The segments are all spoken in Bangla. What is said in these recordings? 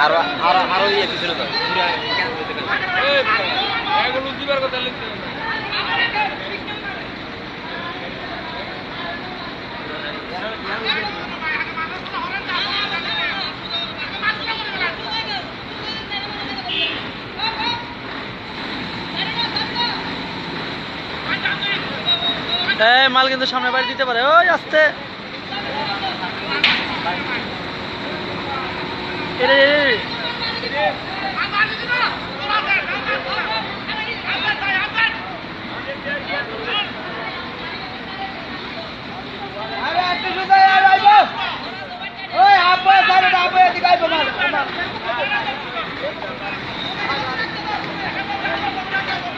আরো আরো আরো ইয়ে পিছনে তো পুরো এগুলো দিবার কথা লিখতে মাল কিন্তু সামনে বাড়ি দিতে পারে ওই আসতে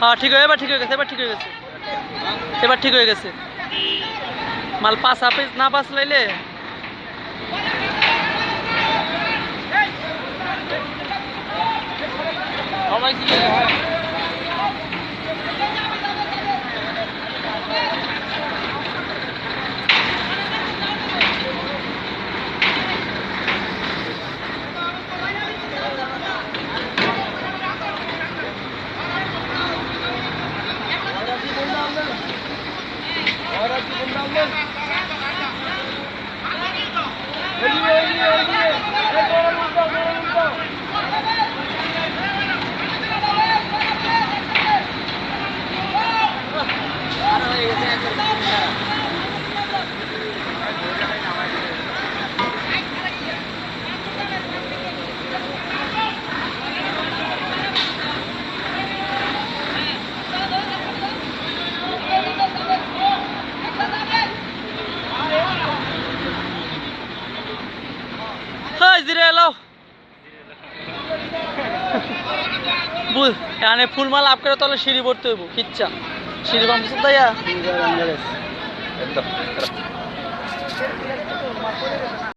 হ্যাঁ ঠিক হয়ে এবার ঠিক হয়ে গেছে এবার ঠিক হয়ে গেছে মাল পাস আপে না পাস লাইলে সবাই কি জিরে এলো এখানে ফুলমাল আপ করে তাহলে সিঁড়ি ভরতে হইব খিচ্ছা সিঁড়ি বামছে তাইয়া একদম